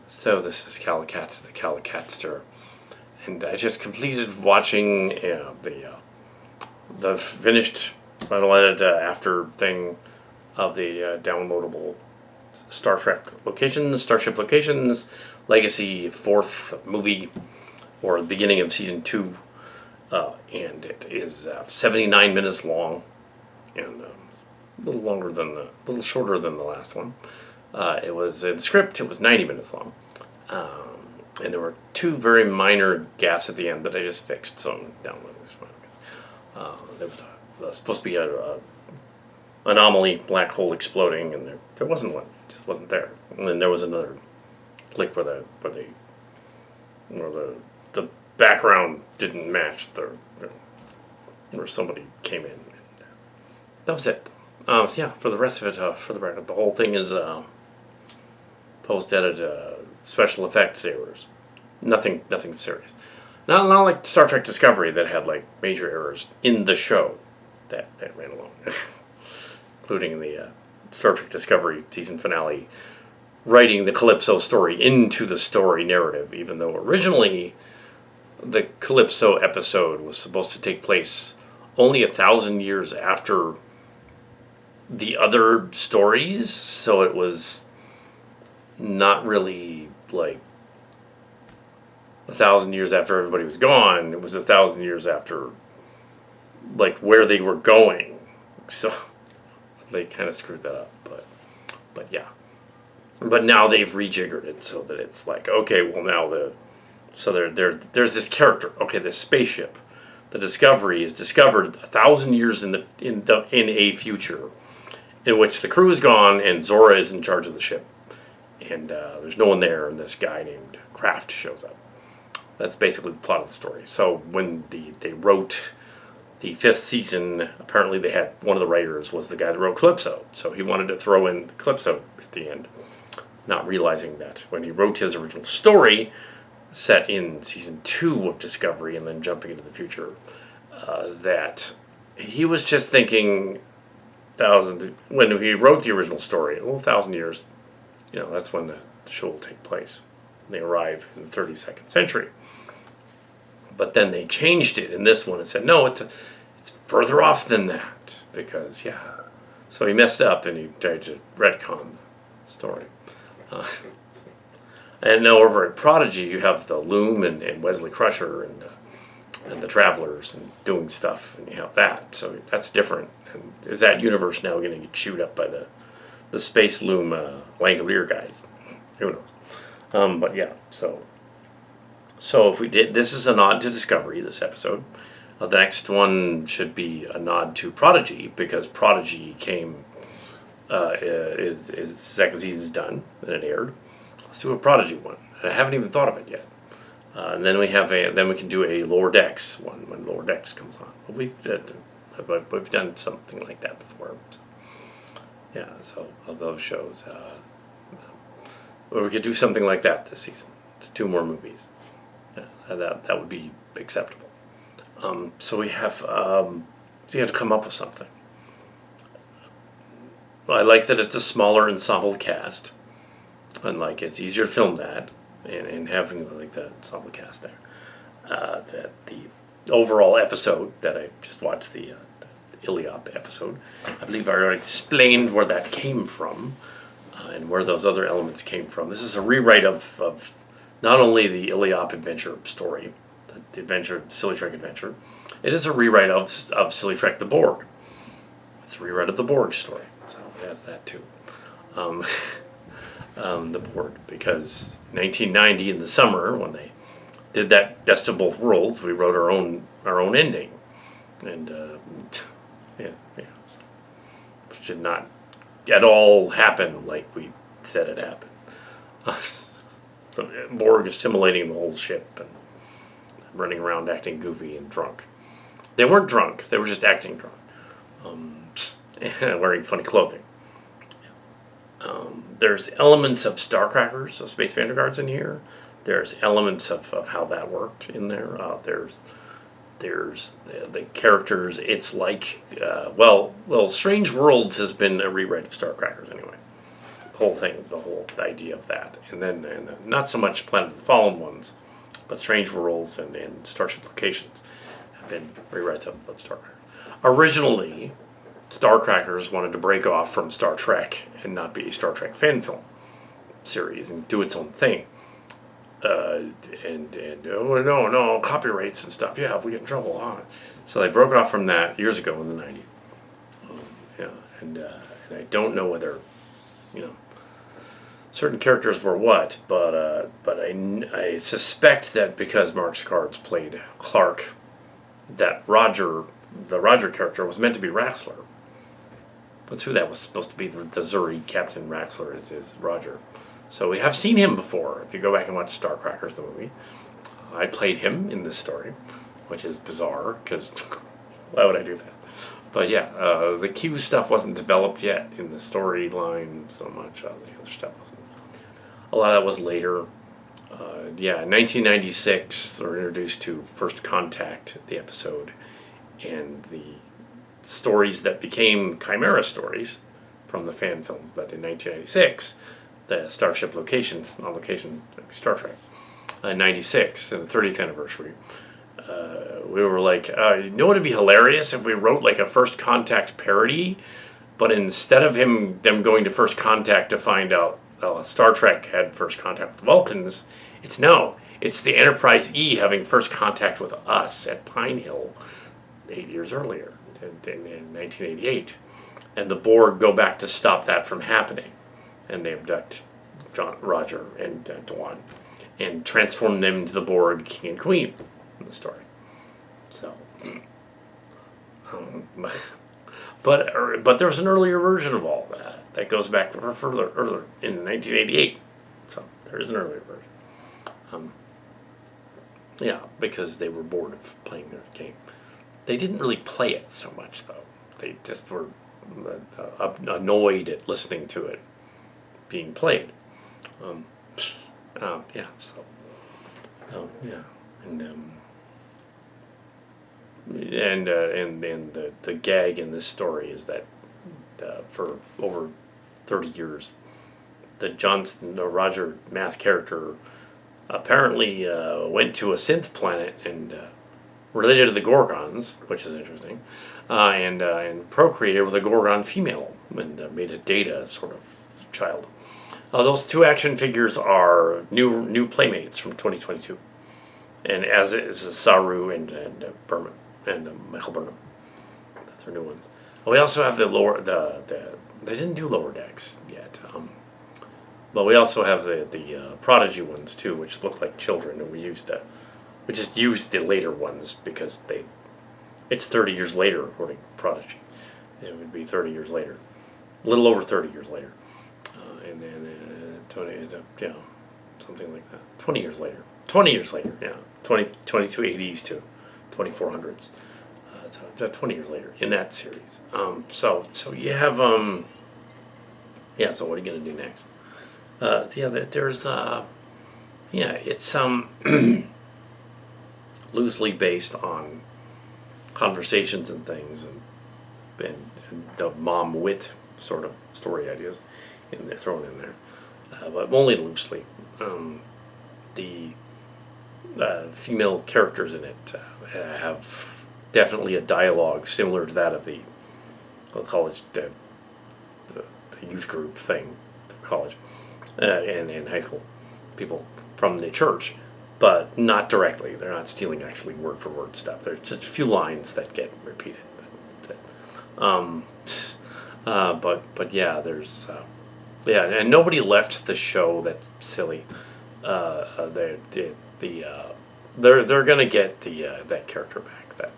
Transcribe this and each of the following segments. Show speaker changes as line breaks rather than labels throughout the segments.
So this is Calicat, the Calicatster, and I just completed watching the finished unedited after thing of the downloadable Starship Locations Legacy fourth movie, or the beginning of season 2, and it is 79 minutes long, and a little shorter than the last one. It was in script. It was 90 minutes long, and there were 2 very minor gaffes at the end that I just fixed. So I'm downloading this one. There was supposed to be a anomaly, black hole exploding, and there wasn't one. It just wasn't there. And then there was another click where the background didn't match where somebody came in. That was it. So yeah, for the rest of it, for the record, the whole thing is post-edited special effects errors. Nothing serious. Not like Star Trek Discovery that had like major errors in the show that ran along, including the Star Trek Discovery season finale, writing the Calypso story into the story narrative, even though originally the Calypso episode was supposed to take place only 1,000 years after the other stories, so it was not really like 1,000 years after everybody was gone. It was 1,000 years after like where they were going, so they kind of screwed that up. But yeah, but now they've rejiggered it so that it's like, okay, well now there's this character. Okay, this spaceship, the Discovery, is discovered 1,000 years in a future, in which the crew is gone and Zora is in charge of the ship, and there's no one there, and this guy named Kraft shows up. That's basically the plot of the story. So when they wrote the 5th season, apparently they had one of the writers was the guy that wrote Calypso, so he wanted to throw in Calypso at the end, not realizing that when he wrote his original story, set in season 2 of Discovery and then jumping into the future, that he was just thinking when he wrote the original story, 1,000 years, that's when the show will take place. They arrive in the 32nd century. But then they changed it in this one and said, no, it's further off than that, because, yeah. So he messed up and he tried to retcon the story. And now over at Prodigy, you have the Loom and Wesley Crusher and the Travelers and doing stuff, and you have that. So that's different. And is that universe now going to get chewed up by the Space Loom Langolier guys? Who knows? But yeah, so if we did, this is a nod to Discovery, this episode. The next one should be a nod to Prodigy, because Prodigy came, his second season is done, and it aired. Let's do a Prodigy one. I haven't even thought of it yet. And then we can do a Lower Decks one when Lower Decks comes on. But we've done something like that before. So, yeah, so of those shows, we could do something like that this season. It's 2 more movies. Yeah, that would be acceptable. So we have to come up with something. Well, I like that it's a smaller ensemble cast, and like it's easier to film that, and having like the ensemble cast there. That the overall episode that I just watched, the Illiop episode, I believe I already explained where that came from, and where those other elements came from. This is a rewrite of not only the Illiop adventure story, the adventure, Silly Trek adventure, it is a rewrite of Silly Trek the Borg. It's a rewrite of the Borg story, so it has that too. The Borg, because 1990 in the summer, when they did that Best of Both Worlds, we wrote our own ending, and so it should not at all happen like we said it happened. The Borg assimilating the whole ship and running around acting goofy and drunk. They weren't drunk; they were just acting drunk, wearing funny clothing. There's elements of Starcrackers, of Space Vanguards in here. There's elements of how that worked in there. There's the characters. It's like, Strange Worlds has been a rewrite of Starcrackers anyway. whole thing, the whole idea of that, and then not so much Planet of the Fallen ones, but Strange Worlds and Starship Locations have been rewrites of Starcracker. Originally, Starcrackers wanted to break off from Star Trek and not be a Star Trek fan film series and do its own thing. Oh no, copyrights and stuff. Yeah, we get in trouble. Huh? So they broke off from that years ago in the 90s. Yeah, and I don't know whether, certain characters were what, but I suspect that because Mark Scards played Clark, that the Roger character was meant to be Raxler. That's who that was supposed to be. The Zuri Captain Raxler is Roger. So we have seen him before. If you go back and watch Starcrackers, the movie, I played him in this story, which is bizarre because why would I do that? But yeah, the Q stuff wasn't developed yet in the storyline so much. The other stuff wasn't. A lot of that was later. In 1996, they were introduced to First Contact, the episode, and the stories that became Chimera stories from the fan film. But in 1996, the Starship Locations, on location, Star Trek, 96, and the 30th anniversary, we were like, you know what would be hilarious if we wrote like a First Contact parody, but instead of them going to First Contact to find out Star Trek had First Contact with Vulcans, it's the Enterprise E having First Contact with us at Pine Hill 8 years earlier, in 1988. And the Borg go back to stop that from happening. And they abduct Roger and Dwan and transform them into the Borg King and Queen in the story. So, but there was an earlier version of all that goes back further in 1988. So there is an earlier version. Because they were bored of playing their game. They didn't really play it so much though. They just were annoyed at listening to it being played. And the gag in this story is that for over 30 years, the Roger math character apparently went to a synth planet and related to the Gorgons, which is interesting, and procreated with a Gorgon female and made a Data sort of child. Those two action figures are new playmates from 2022, and as is Saru and Berman and Michael Burnham. That's their new ones. We also have they didn't do Lower Decks yet, but we also have the Prodigy ones too, which look like children, and we just used the later ones because it's 30 years later according to Prodigy. It would be 30 years later, a little over 30 years later. And then something like that. 20 years later, yeah. 2280s to 2400s. So 20 years later in that series. So you have, so what are you going to do next? There's, it's loosely based on conversations and things and the mom wit sort of story ideas thrown in there, but only loosely. The female characters in it have definitely a dialogue similar to that of the college, the youth group thing, college, and high school people from the church, but not directly. They're not stealing actually word for word stuff. There's just a few lines that get repeated. But yeah, there's and nobody left the show that's silly. They're gonna get that character back, that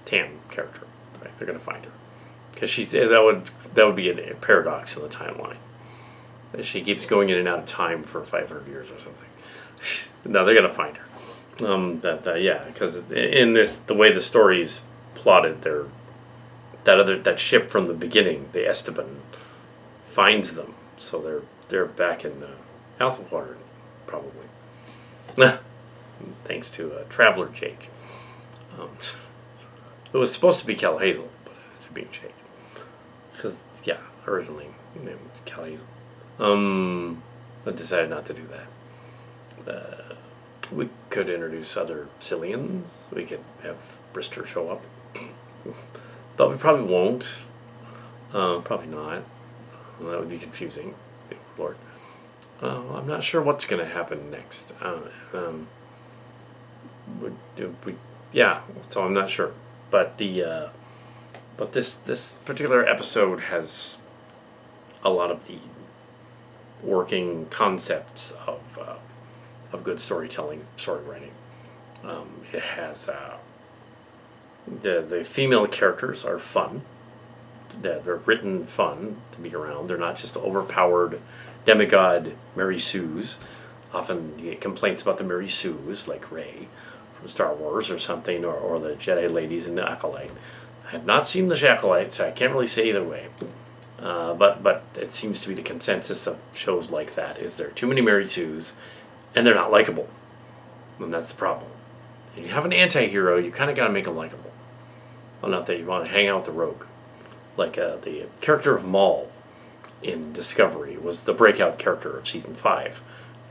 Tam character. Right? They're gonna find her because that would be a paradox in the timeline. She keeps going in and out of time for 500 years or something. No, they're gonna find her. Because in the way the story's plotted, that ship from the beginning, the Esteban, finds them, so they're back in Alpha Quadrant, probably. Thanks to Traveler Jake. It was supposed to be Cal Hazel, but it ended up being Jake. Because originally it was Cal Hazel. I decided not to do that. We could introduce other Cillians. We could have Brister show up. But we probably won't. Probably not. That would be confusing. Lord. I'm not sure what's going to happen next. Yeah, so I'm not sure. But this particular episode has a lot of the working concepts of good storytelling, story writing. It has the female characters are fun. They're written fun to be around. They're not just overpowered demigod Mary Sues. Often you get complaints about the Mary Sues, like Rey from Star Wars or something, or the Jedi ladies in the Acolyte. I have not seen the Acolyte, so I can't really say either way. But it seems to be the consensus of shows like that, is there are too many Mary Sues, and they're not likable. And that's the problem. If you have an anti-hero, you kind of got to make them likable. Well, not that you want to hang out with the rogue. Like the character of Maul in Discovery was the breakout character of Season 5.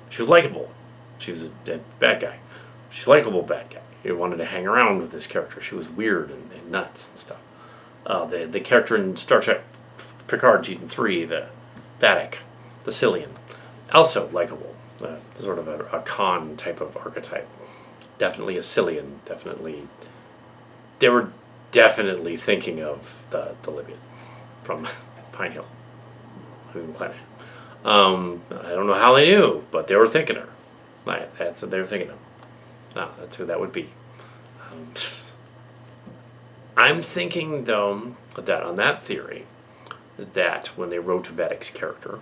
She was likable. She was a bad guy. She's a likable bad guy. You wanted to hang around with this character. She was weird and nuts and stuff. The character in Star Trek Picard Season 3, the Vadic, the Cillian, also likable. Sort of a Khan type of archetype. Definitely a Cillian. Definitely. They were definitely thinking of the Libyan from Pine Hill, Planet. I don't know how they knew, but they were thinking her. That's what they were thinking of. That's who that would be. I'm thinking, though, that on that theory, that when they wrote Vadic's character,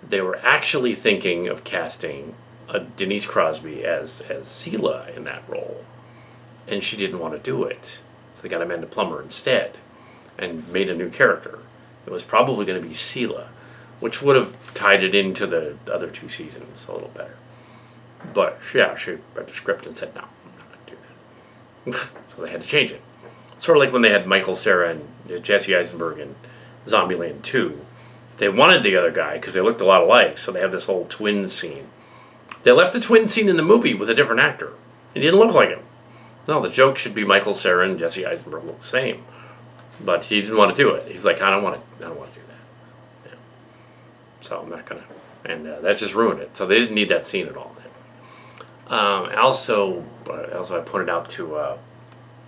they were actually thinking of casting Denise Crosby as Sela in that role, and she didn't want to do it. So they got Amanda Plummer instead and made a new character. It was probably going to be Sela, which would have tied it into the other two seasons a little better. But yeah, she read the script and said, no, I'm not going to do that. So they had to change it. Sort of like when they had Michael Cera and Jesse Eisenberg in Zombieland 2. They wanted the other guy because they looked a lot alike, so they had this whole twin scene. They left the twin scene in the movie with a different actor. He didn't look like him. No, the joke should be Michael Cera and Jesse Eisenberg look the same. But he didn't want to do it. He's like, I don't want to do that. Yeah. So I'm not going to. And that just ruined it. So they didn't need that scene at all. Also, I pointed out to,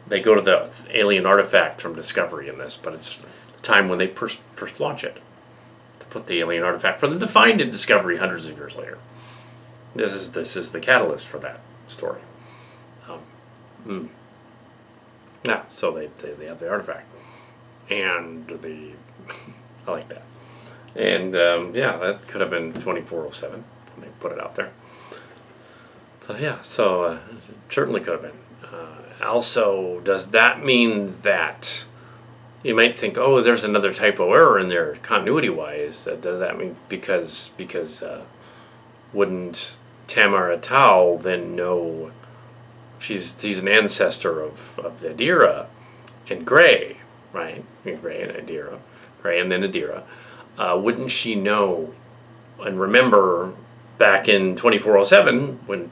they go to the alien artifact from Discovery in this, but it's the time when they first launch it. To put the alien artifact for them to find in Discovery hundreds of years later. This is the catalyst for that story. Yeah, so they have the artifact. And I like that. And yeah, that could have been 2407 when they put it out there. So it certainly could have been. Also, does that mean that you might think, oh, there's another typo error in there continuity-wise? Does that mean because wouldn't Tamara Tau then know she's an ancestor of Adira and Gray, right? Gray and Adira, Gray and then Adira. Wouldn't she know and remember back in 2407 when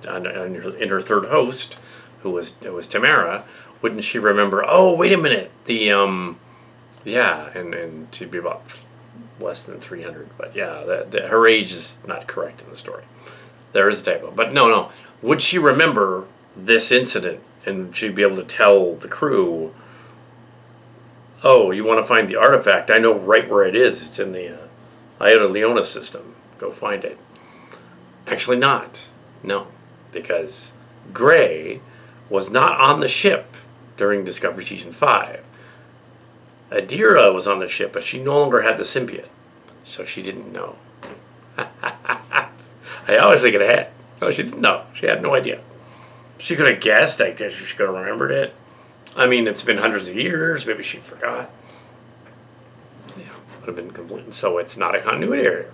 in her third host, who was Tamara? Wouldn't she remember? Oh, wait a minute, and she'd be about less than 300. But yeah, her age is not correct in the story. There is a typo, but no. Would she remember this incident, and she'd be able to tell the crew, oh, you want to find the artifact? I know right where it is. It's in the Iota Leona system. Go find it. Actually not. No. Because Gray was not on the ship during Discovery Season 5. Adira was on the ship, but she no longer had the symbiote. So she didn't know. I always think ahead. No, she didn't know. She had no idea. She could have guessed. I guess she could have remembered it. I mean, it's been hundreds of years. Maybe she forgot. Yeah, would have been complete. So it's not a continuity error.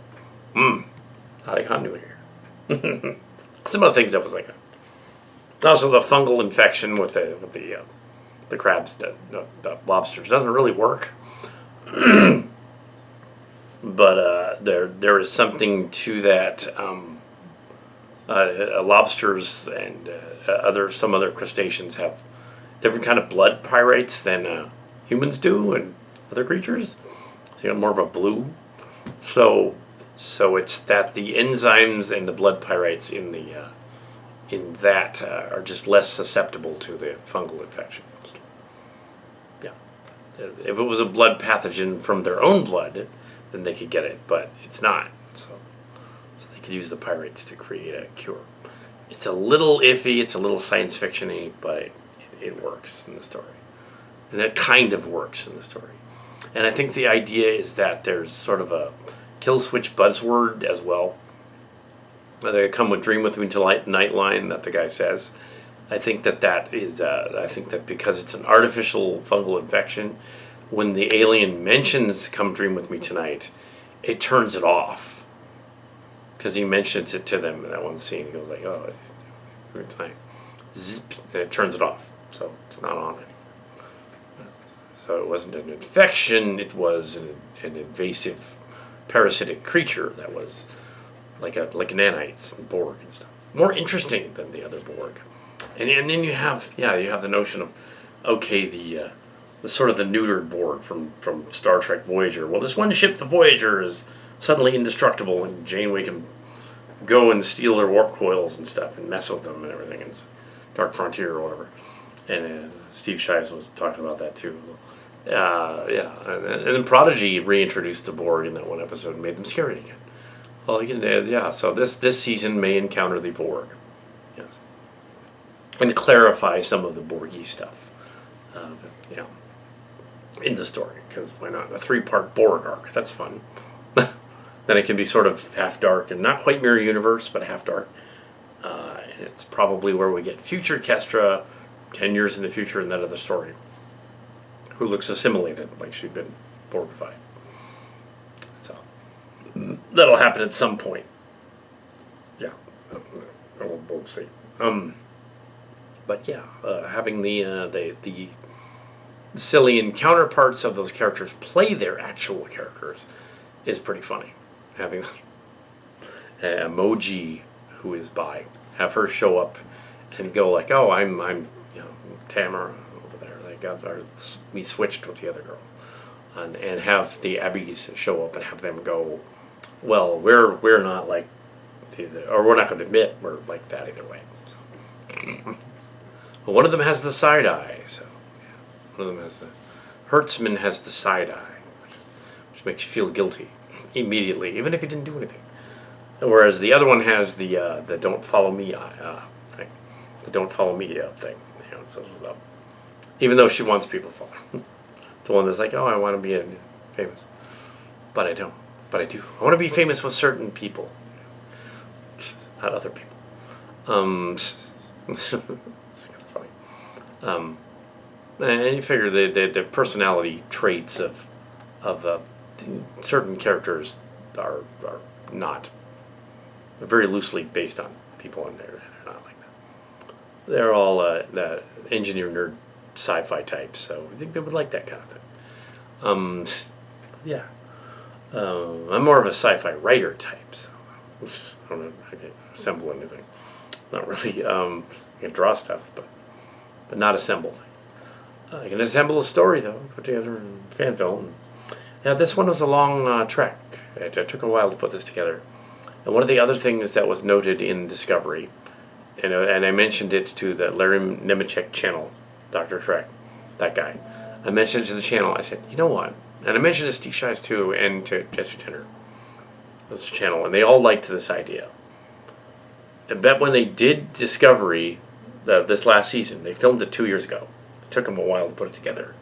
Not a continuity error. Some other things that was like also the fungal infection with the crabs, the lobsters doesn't really work. but there is something to that. Lobsters and some other crustaceans have different kind of blood pyrites than humans do, and other creatures. They have more of a blue. So it's that the enzymes and the blood pyrites in that are just less susceptible to the fungal infection. Yeah, if it was a blood pathogen from their own blood, then they could get it, but it's not. So they could use the pyrites to create a cure. It's a little iffy. It's a little science fiction-y, but it works in the story, and it kind of works in the story. And I think the idea is that there's sort of a kill switch buzzword as well. They come with "Dream with me tonight" line that the guy says. I think that is. I think that because it's an artificial fungal infection, when the alien mentions "Come dream with me tonight," it turns it off. Because he mentions it to them in that one scene. He goes like, "Oh, dream tonight," zip, and it turns it off. So it's not on anymore. So it wasn't an infection. It was an invasive, parasitic creature that was like nanites and Borg and stuff. More interesting than the other Borg. And then you have the notion of, okay, the sort of the neutered Borg from Star Trek Voyager. Well, this one ship, the Voyager, is suddenly indestructible, and Janeway can go and steal their warp coils and stuff and mess with them and everything. And it's Dark Frontier or whatever. And Steve Shives was talking about that too. And then Prodigy reintroduced the Borg in that one episode and made them scary again. Well, so this season may encounter the Borg. Yes. And clarify some of the Borgy stuff. In the story. Because why not? A 3-part Borg arc. That's fun. Then it can be sort of half dark and not quite Mirror Universe, but half dark. It's probably where we get future Kestra 10 years in the future in that other story, who looks assimilated, like she'd been Borgified. So that'll happen at some point. Yeah, we'll see. But yeah, having the Cillian counterparts of those characters play their actual characters is pretty funny. Having Emoji, who is bi, have her show up and go like, "Oh, I'm Tamara over there." We switched with the other girl, and have the Abbeys show up and have them go, "Well, we're not like, or we're not going to admit we're like that either way." So. Well, one of them has the side eye, so one of them has Hertzman has the side eye, which makes you feel guilty immediately, even if you didn't do anything. Whereas the other one has the "Don't follow me" thing, the "Don't follow me" thing. Even though she wants people to follow. The one that's like, "Oh, I want to be famous, but I don't. But I do. I want to be famous with certain people, not other people." It's kind of funny. And you figure the personality traits of certain characters are not very loosely based on people, and they're not like that. They're all the engineer nerd sci-fi types, so I think they would like that kind of thing. Yeah. I'm more of a sci-fi writer type, so I don't know if I can assemble anything. Not really. I can draw stuff, but not assemble things. I can assemble a story, though, put together in fan film. Yeah, this one was a long trek. It took a while to put this together. And one of the other things that was noted in Discovery, and I mentioned it to the Larry Nemeczek channel, Dr. Trek, that guy. I mentioned it to the channel. I said, you know what? And I mentioned it to Steve Shives too, and to Jesse Tenner, this channel, and they all liked this idea. I bet when they did Discovery this last season, they filmed it 2 years ago. It took them a while to put it together.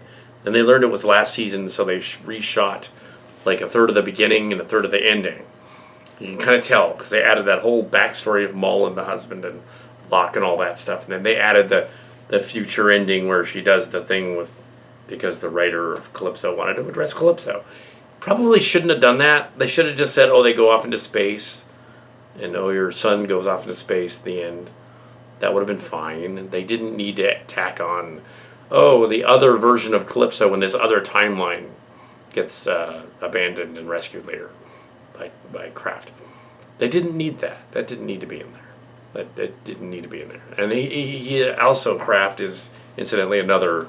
Then they learned it was last season, so they reshot like a third of the beginning and a third of the ending. You can kind of tell, because they added that whole backstory of Mull and the husband and Locke and all that stuff. And then they added the future ending where she does the thing with, because the writer of Calypso wanted to address Calypso. Probably shouldn't have done that. They should have just said, oh, they go off into space, and oh, your son goes off into space at the end. That would have been fine. They didn't need to tack on, oh, the other version of Calypso when this other timeline gets abandoned and rescued later. by Kraft. They didn't need that. That didn't need to be in there. That didn't need to be in there. And he also, Kraft is incidentally another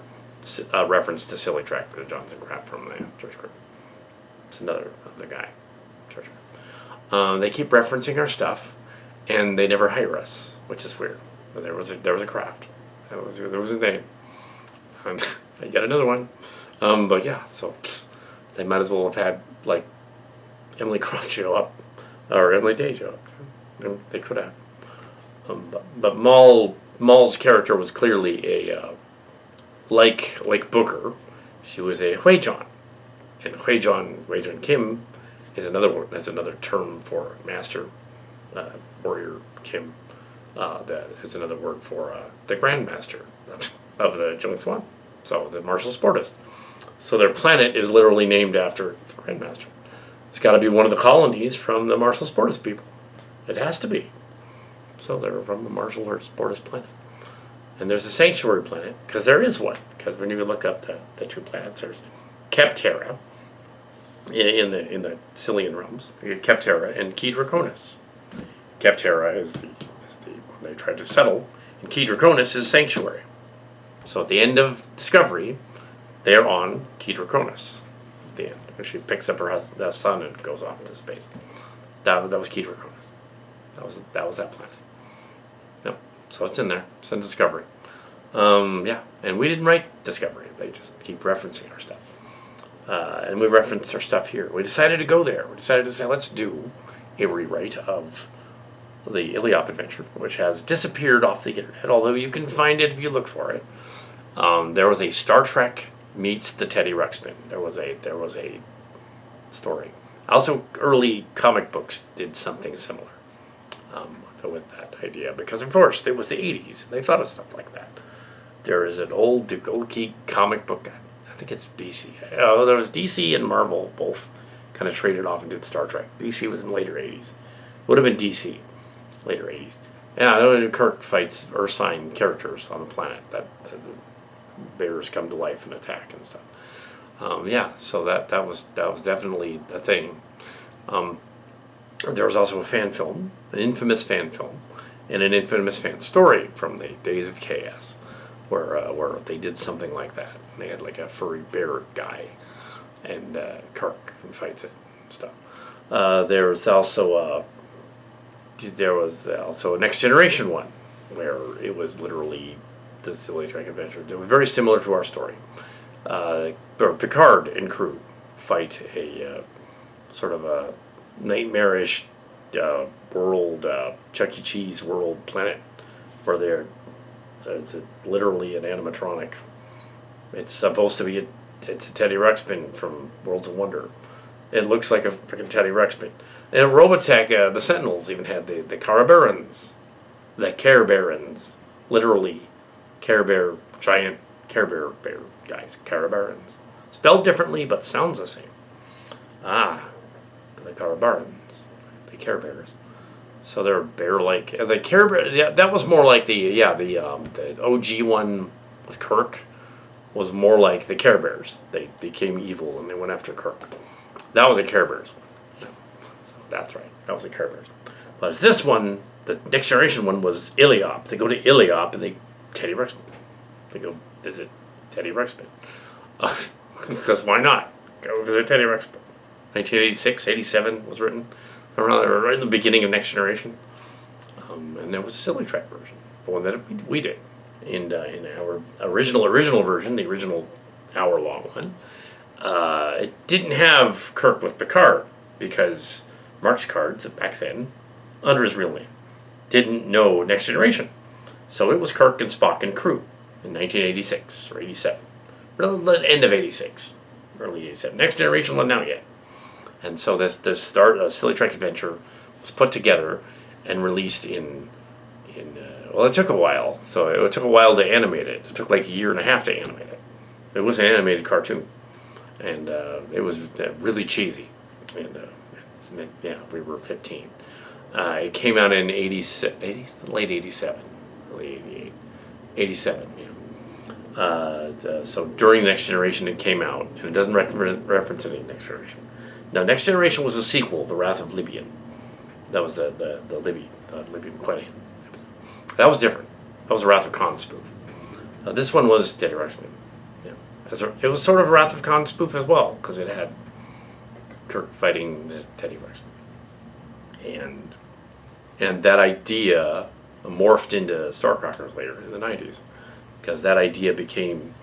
reference to Silly Track, the Jonathan Kraft from the Church Group. It's another guy, Church Group. They keep referencing our stuff, and they never hire us, which is weird. But there was a Kraft. There was a name. And I get another one. But yeah, so they might as well have had like Emily Crump show up or Emily Day show up. They could have. But Maul's character was clearly a like Booker. She was a Huijon, and Huijon Kim is another word. That's another term for master warrior Kim. That is another word for the Grandmaster of the Jung Swan. So the martial sportist. So their planet is literally named after the Grandmaster. It's got to be one of the colonies from the martial sportist people. It has to be. So they're from the martial sportist planet. And there's a sanctuary planet, because there is one. Because when you look up the two planets, there's Keptera in the Cillian realms. You get Keptera and Key Draconis. Keptera is the one they tried to settle, and Key Draconis is sanctuary. So at the end of Discovery, they're on Key Draconis. At the end, when she picks up her son and goes off to space. That was Key Draconis. That was that planet. Yep. So it's in there. It's in Discovery. Yeah. And we didn't write Discovery. They just keep referencing our stuff. And we referenced our stuff here. We decided to go there. We decided to say, let's do a rewrite of the Illiop adventure, which has disappeared off the internet, although you can find it if you look for it. There was a Star Trek meets the Teddy Ruxpin. There was a story. Also, early comic books did something similar with that idea, because of course it was the 80s. They thought of stuff like that. There is an old key comic book. I think it's DC. Oh, there was DC and Marvel both kind of traded off and did Star Trek. DC was in later 80s. Would have been DC, later 80s. Yeah, Kirk fights Ursine characters on the planet that bears come to life and attack and stuff. Yeah, so that was definitely a thing. There was also a fan film, an infamous fan film, and an infamous fan story from the days of KS, where they did something like that. And they had like a furry bear guy, and Kirk fights it and stuff. There was also a Next Generation one, where it was literally the Silly Track adventure. It was very similar to our story. Picard and crew fight a sort of a nightmarish world, Chuck E. Cheese world planet, where it's literally an animatronic. It's supposed to be it's a Teddy Ruxpin from Worlds of Wonder. It looks like a freaking Teddy Ruxpin. And Robotech, the Sentinels even had the Care Barons. The Care Barons. Literally, giant Care Bear guys. Care Barons. Spelled differently, but sounds the same. The Care Barons. The Care Bears. So they're bear-like. The Care Bear, yeah, that was more like the OG one with Kirk was more like the Care Bears. They became evil and they went after Kirk. That was a Care Bears one. So that's right. That was a Care Bears one. But this one, the Next Generation one, was Illiop. They go to Illiop and Teddy Ruxpin. They go visit Teddy Ruxpin. Because why not? Go visit Teddy Ruxpin. 1986, 87 was written. Right in the beginning of Next Generation. And there was a Silly Track version. The one that we did. In our original version, the original hour-long one. It didn't have Kirk with Picard, because Mark's cards back then, under his real name, didn't know Next Generation. So it was Kirk and Spock and crew in 1986 or 87. The end of 86, early 87. Next Generation wasn't out yet. And so this Silly Track adventure was put together and released in it took a while. So it took a while to animate it. It took like a year and a half to animate it. It was an animated cartoon. And it was really cheesy. And yeah, we were 15. It came out in late 87, early 88. 87, yeah. So during Next Generation it came out, and it doesn't reference any Next Generation. Now, Next Generation was a sequel, The Wrath of Libyan. That was the Libyan Quentin. That was different. That was a Wrath of Khan spoof. This one was Teddy Ruxpin. Yeah. It was sort of a Wrath of Khan spoof as well, because it had Kirk fighting Teddy Ruxpin. And that idea morphed into Starcrackers later in the 90s, because that idea became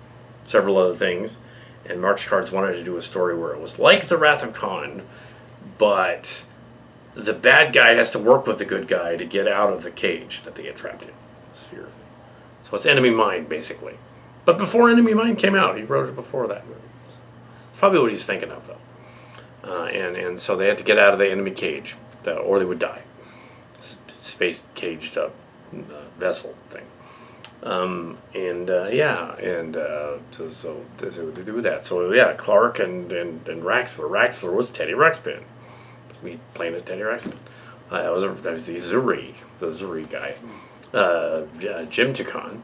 several other things. And Marx Cards wanted to do a story where it was like the Wrath of Khan, but the bad guy has to work with the good guy to get out of the cage that they get trapped in. Sphere thing. So it's Enemy Mine, basically. But before Enemy Mine came out, he wrote it before that movie. It's probably what he's thinking of, though. And so they had to get out of the enemy cage, or they would die. Space caged up vessel thing. So they do that. So yeah, Clark and Raxler. Raxler was Teddy Ruxpin. We playing at Teddy Ruxpin. That was the Zuri guy. Jim Takan.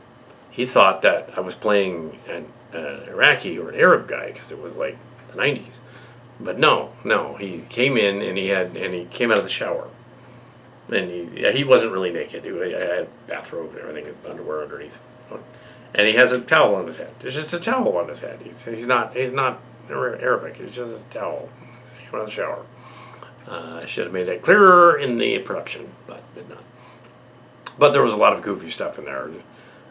He thought that I was playing an Iraqi or an Arab guy because it was like the 90s. But no. He came in and he came out of the shower. And he wasn't really naked. He had a bathrobe and everything, underwear underneath. And he has a towel on his head. There's just a towel on his head. He's not Arabic. It's just a towel. He went out of the shower. I should have made that clearer in the production, but did not. But there was a lot of goofy stuff in there.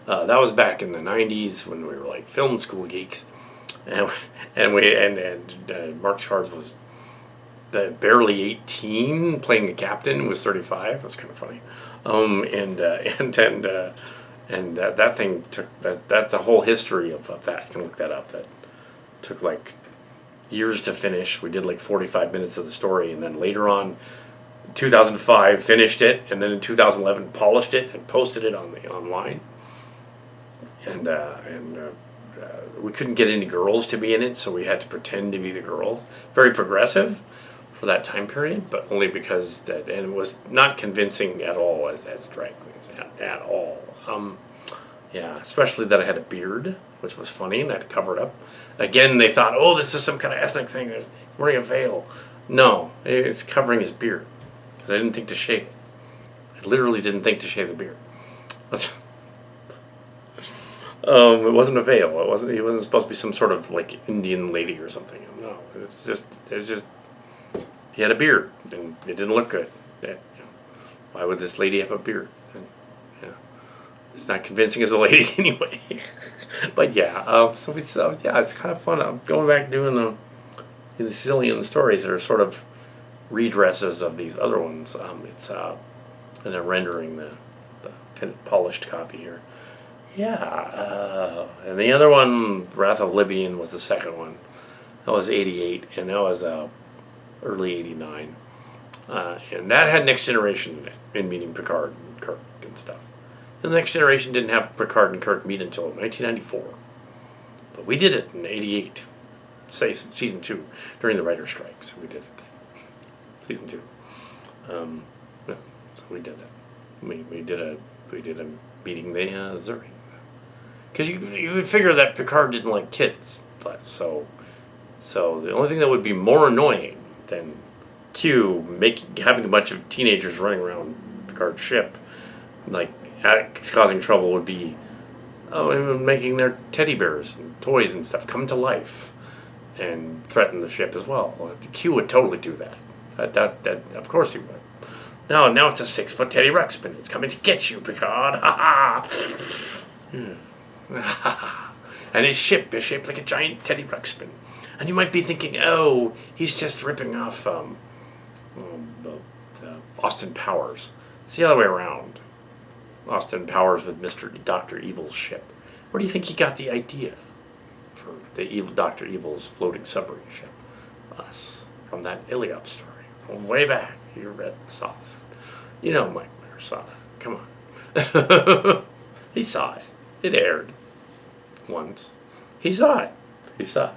That was back in the 90s when we were like film school geeks. And Mark Charles was barely 18, playing the captain, was 35. That's kind of funny. That thing took that's a whole history of that. You can look that up. That took like years to finish. We did like 45 minutes of the story, and then later on, 2005 finished it, and then in 2011 polished it and posted it online. And we couldn't get any girls to be in it, so we had to pretend to be the girls. Very progressive for that time period, but only because and it was not convincing at all as drag queens at all. Especially that I had a beard, which was funny, and I had to cover it up. Again, they thought, oh, this is some kind of ethnic thing. He's wearing a veil. No, it's covering his beard, because I didn't think to shave it. I literally didn't think to shave the beard. It wasn't a veil. He wasn't supposed to be some sort of like Indian lady or something. No, it's just he had a beard, and it didn't look good. Why would this lady have a beard? It's not convincing as a lady anyway. But it's kind of fun. I'm going back doing the Sicilian stories that are sort of redresses of these other ones. And they're rendering the polished copy here. And the other one, Wrath of Libyan, was the second one. That was 88, and that was early 89. And that had Next Generation in it, meaning Picard and Kirk and stuff. And the Next Generation didn't have Picard and Kirk meet until 1994. But we did it in 88, say season 2, during the writer's strike, so we did it. Season 2. So we did it. We did a meeting the Zuri. Because you would figure that Picard didn't like kids, but so the only thing that would be more annoying than Q having a bunch of teenagers running around Picard's ship, like causing trouble, would be making their teddy bears and toys and stuff come to life and threaten the ship as well. Q would totally do that. That of course he would. Now it's a 6-foot Teddy Ruxpin. It's coming to get you, Picard. Ha ha. And his ship is shaped like a giant Teddy Ruxpin. And you might be thinking, oh, he's just ripping off Austin Powers. It's the other way around. Austin Powers with Dr. Evil's ship. Where do you think he got the idea for the Dr. Evil's floating submarine ship? Us. From that Illiop story. From way back. You saw that. You know Mike Miller saw that. Come on. He saw it. It aired once. He saw it. He's like,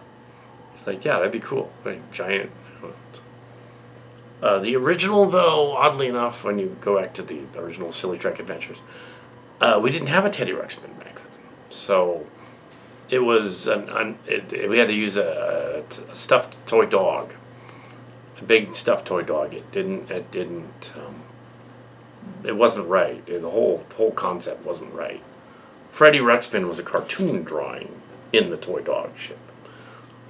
yeah, that'd be cool. Like giant. The original, though, oddly enough, when you go back to the original Silly Trek Adventures, we didn't have a Teddy Ruxpin back then. So it was we had to use a stuffed toy dog a big stuffed toy dog. It wasn't right. The whole concept wasn't right. Freddie Ruxpin was a cartoon drawing in the toy dog ship.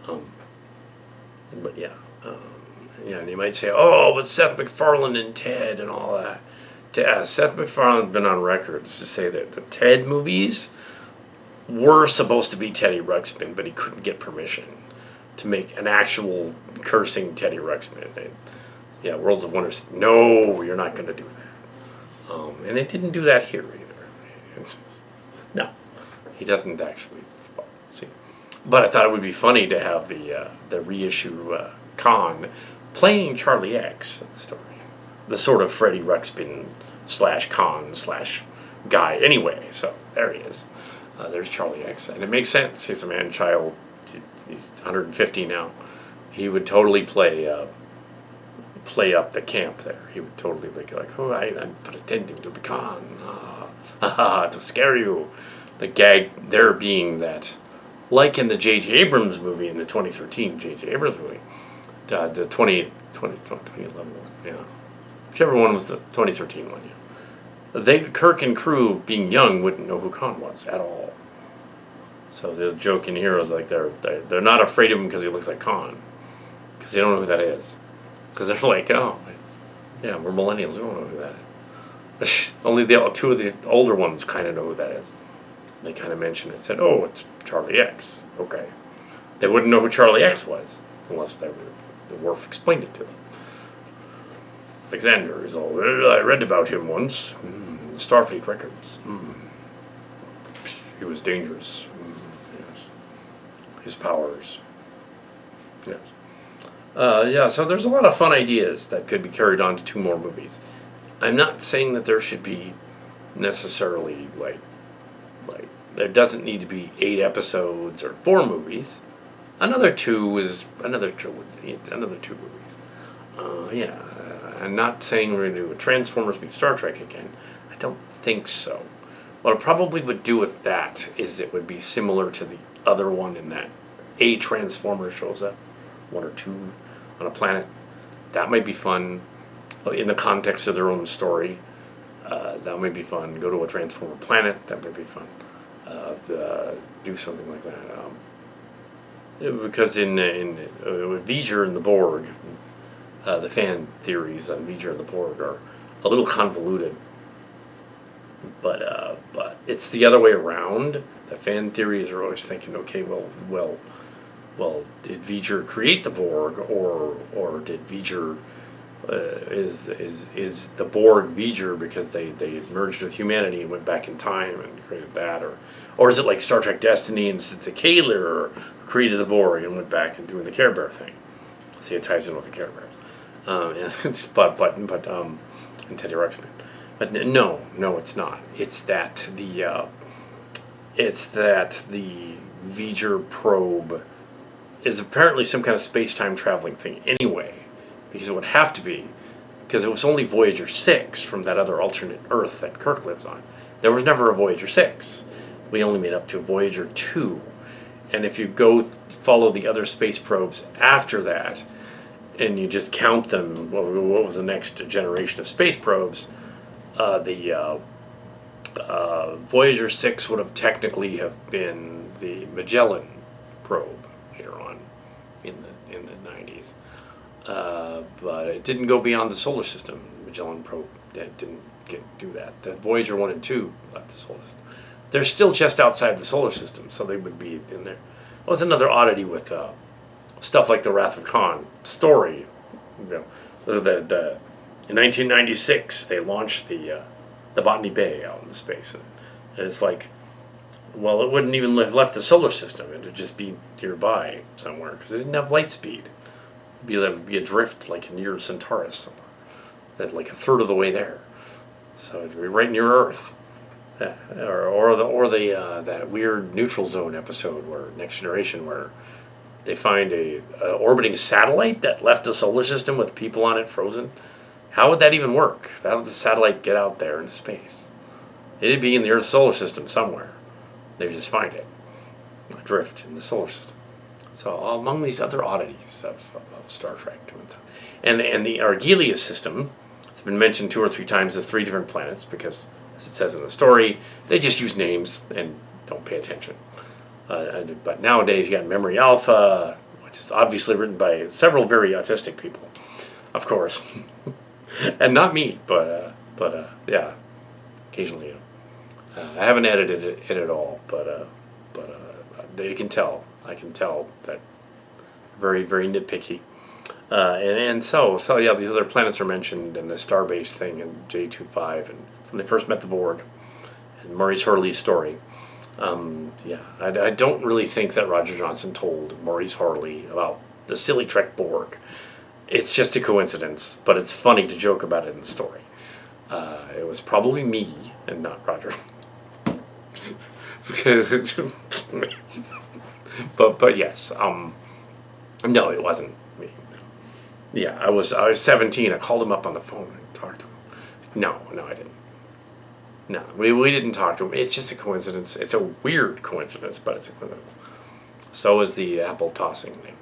Um, but yeah, yeah, and you might say, oh, but Seth MacFarlane and Ted and all that. Seth MacFarlane's been on record to say that the Ted movies were supposed to be Teddy Ruxpin, but he couldn't get permission to make an actual cursing Teddy Ruxpin. And, yeah, Worlds of Wonder said, no, you're not going to do that. And it didn't do that here either. No, he doesn't actually. See, but I thought it would be funny to have the reissue Khan playing Charlie X in the story, the sort of Freddie Ruxpin / Khan / guy. Anyway, so there he is. There's Charlie X, and it makes sense. He's a man-child. He's 150 now. He would totally play up the camp there. He would totally be like, oh, I'm pretending to be Khan. To scare you. The gag there being that, like in the J.J. Abrams movie, in the 2013 J.J. Abrams movie, the 2011 one, yeah. Whichever one was the 2013 one, yeah. Kirk and crew, being young, wouldn't know who Khan was at all. So the joke in here is like they're not afraid of him because he looks like Khan, because they don't know who that is. Because they're like, oh, yeah, we're millennials, we don't know who that is. Only two of the older ones kind of know who that is. They kind of mentioned it, said, oh, it's Charlie X. Okay. They wouldn't know who Charlie X was unless the Worf explained it to them. Alexander is all, I read about him once. Starfleet records. He was dangerous. Yes. His powers. Yes. Yeah, so there's a lot of fun ideas that could be carried on to 2 more movies. I'm not saying that there should be necessarily like there doesn't need to be 8 episodes or 4 movies. Another 2 movies. Yeah, I'm not saying we're going to do a Transformers meet Star Trek again. I don't think so. What I probably would do with that is it would be similar to the other one in that a Transformer shows up, 1 or 2, on a planet. That might be fun in the context of their own story. That might be fun. Go to a Transformer planet. That might be fun. Do something like that. Because in V'ger and the Borg, the fan theories on V'ger and the Borg are a little convoluted. But it's the other way around. The fan theories are always thinking, okay, well, did V'ger create the Borg, or did V'ger is the Borg V'ger because they merged with humanity and went back in time and created that, or is it like Star Trek Destiny and it's the Kaler who created the Borg and went back and doing the Care Bear thing? See, it ties in with the Care Bears. And Teddy Ruxpin. But no, it's not. It's that the V'ger probe is apparently some kind of space-time traveling thing anyway, because it would have to be, because it was only Voyager 6 from that other alternate Earth that Kirk lives on. There was never a Voyager 6. We only made up to Voyager 2. And if you go follow the other space probes after that, and you just count them, what was the next generation of space probes, Voyager 6 would have technically have been the Magellan probe later on in the 90s. But it didn't go beyond the solar system. Magellan probe didn't do that. The Voyager 1 and 2 left the solar system. They're still just outside the solar system, so they would be in there. Well, it's another oddity with stuff like the Wrath of Khan story. In 1996, they launched the Botany Bay out into space, and it's like, well, it wouldn't even have left the solar system; it would just be nearby somewhere because it didn't have light speed. It'd be adrift like near Centaurus somewhere, at like a third of the way there. So it'd be right near Earth, or that weird neutral zone episode where Next Generation where they find a orbiting satellite that left the solar system with people on it frozen. How would that even work? How would the satellite get out there into space? It'd be in the Earth's solar system somewhere. They just find it adrift in the solar system. So among these other oddities of Star Trek doing stuff. And the Argelius system, it's been mentioned 2 or 3 times as 3 different planets because, as it says in the story, they just use names and don't pay attention. But nowadays you got Memory Alpha, which is obviously written by several very autistic people, of course, and not me, but yeah, occasionally. I haven't edited it at all, but you can tell. I can tell that very, very nitpicky. And so yeah, these other planets are mentioned in the Starbase thing in J25, and when they first met the Borg, and Maurice Hurley's story. Yeah, I don't really think that Roger Johnson told Maurice Hurley about the silly Trek Borg. It's just a coincidence, but it's funny to joke about it in the story. It was probably me and not Roger. but yes, no, it wasn't me. Yeah, I was 17. I called him up on the phone and talked to him. No, I didn't. No, we didn't talk to him. It's just a coincidence. It's a weird coincidence, but it's a coincidence. So is the apple tossing thing.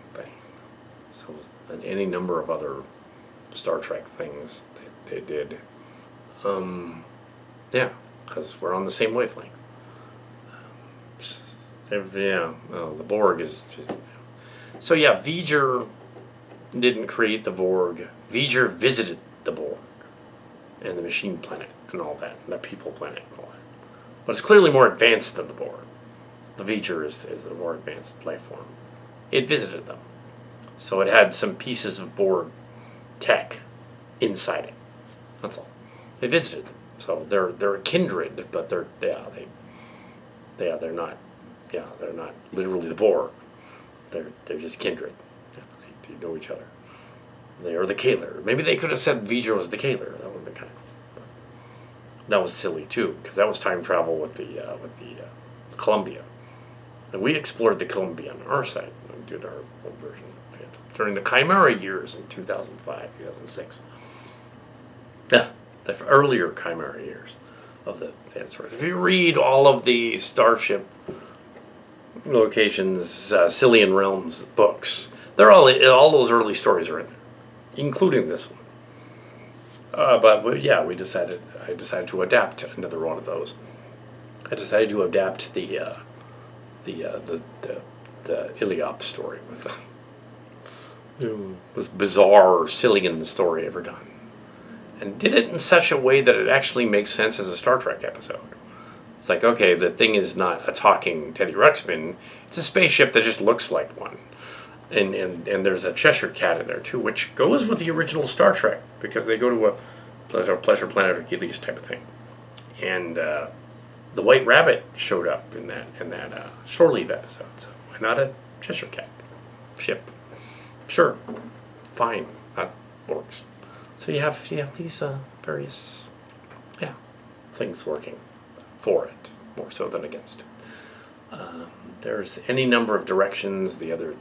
So is any number of other Star Trek things they did. Yeah, because we're on the same wavelength. Yeah, the Borg is just, so yeah, V'ger didn't create the Borg. V'ger visited the Borg and the machine planet and all that, and the people planet and all that. But it's clearly more advanced than the Borg. The V'ger is a more advanced life form. It visited them. So it had some pieces of Borg tech inside it. That's all. They visited. So they're a kindred, but they're not literally the Borg. They're just kindred. They know each other. They are the Kaler. Maybe they could have said V'ger was the Kaler. That would have been kind of cool. But that was silly too, because that was time travel with the Columbia, and we explored the Columbia on our side. We did our own version during the Chimera years in 2005, 2006. Yeah, the earlier Chimera years of the fan stories. If you read all of the Starship locations, Cillian Realms books, they're all those early stories are in there, including this one. But yeah, I decided to adapt another one of those. I decided to adapt the Illiop story with the most bizarre Cillian story ever done, and did it in such a way that it actually makes sense as a Star Trek episode. It's like, okay, the thing is not a talking Teddy Ruxpin; it's a spaceship that just looks like one. And there's a Cheshire Cat in there too, which goes with the original Star Trek because they go to a pleasure planet Achilles type of thing, and the White Rabbit showed up in that Shore Leave episode. So why not a Cheshire Cat ship? Sure, fine, that works. So you have these various things working for it more so than against it. There's any number of directions the other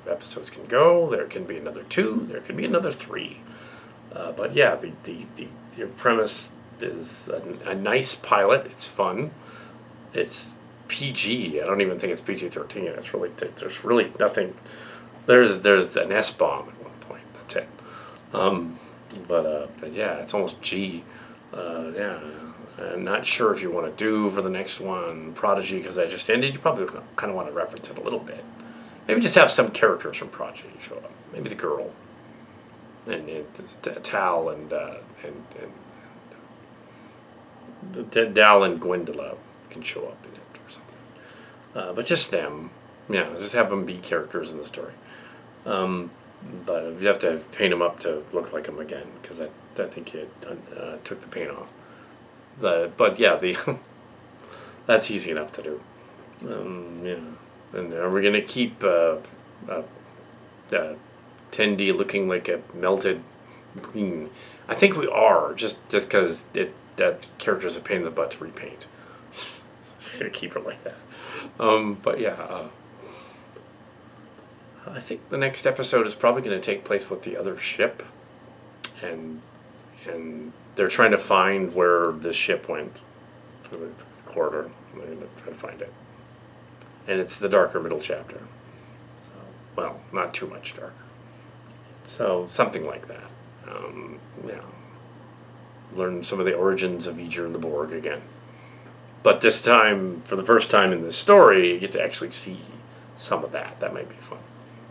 episodes can go. There can be another 2. There can be another 3. But yeah, the premise is a nice pilot. It's fun. It's PG. I don't even think it's PG-13. It's really there's really nothing. There's an S-bomb at one point. That's it. But yeah, it's almost G. Yeah. I'm not sure if you want to do for the next one Prodigy because that just ended. You probably kind of want to reference it a little bit. Maybe just have some characters from Prodigy show up. Maybe the girl and Tal and Dal and Gwendola can show up in it or something. But just them. Yeah, just have them be characters in the story. But you have to paint them up to look like them again because I think it took the paint off. But yeah, that's easy enough to do. Yeah, and are we gonna keep 10D looking like a melted green? I think we are, just because that character's a pain in the butt to repaint. Just gonna keep it like that. But yeah, I think the next episode is probably gonna take place with the other ship, and they're trying to find where this ship went through the corridor. They're going to try to find it. And it's the darker middle chapter. So, well, not too much darker. So something like that. Yeah. Learn some of the origins of Eager and the Borg again. But this time, for the first time in this story, you get to actually see some of that. That might be fun.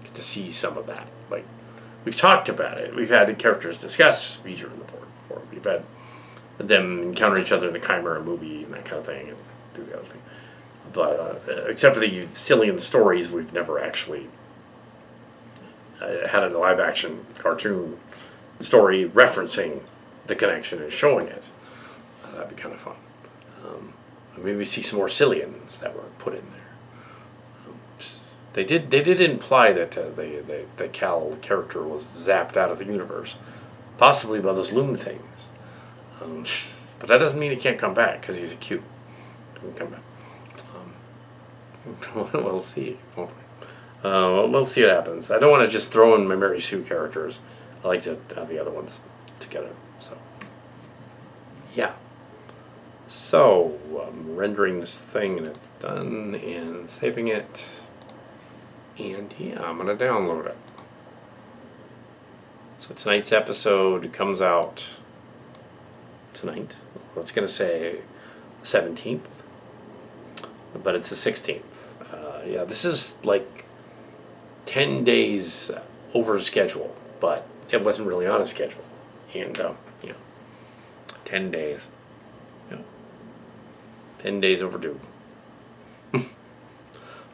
Get to see some of that. Like, we've talked about it. We've had the characters discuss Eager and the Borg before. We've had them encounter each other in the Chimera movie and that kind of thing, and do the other thing. But except for the Cillian stories, we've never actually had a live-action cartoon story referencing the connection and showing it. That'd be kind of fun. Maybe we see some more Cillians that were put in there. They did imply that the Cal character was zapped out of the universe, possibly by those loon things. But that doesn't mean he can't come back, because he's a cute. He can come back. We'll see. We'll see what happens. I don't want to just throw in my Mary Sue characters. I like to have the other ones together. So, yeah. So, I'm rendering this thing and it's done and saving it. And yeah, I'm going to download it. So tonight's episode comes out tonight. Well, going to say 17th, but it's the 16th. Yeah, this is like 10 days over schedule, but it wasn't really on a schedule. And, 10 days. 10 days overdue.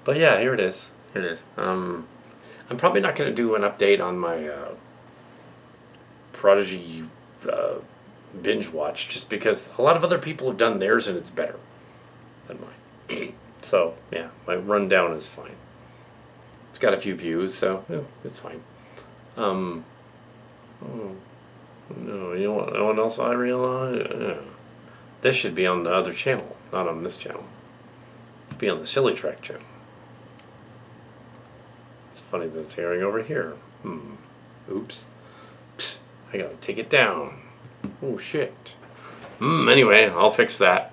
But yeah, here it is. I'm probably not going to do an update on my Prodigy binge watch, just because a lot of other people have done theirs and it's better than mine. So, yeah, my rundown is fine. It's got a few views, so it's fine. No, you know what? No one else I realize? Yeah. This should be on the other channel, not on this channel. It should be on the Silly Track channel. It's funny that it's airing over here. Oops. Psst, I gotta take it down. Oh, shit. Anyway, I'll fix that.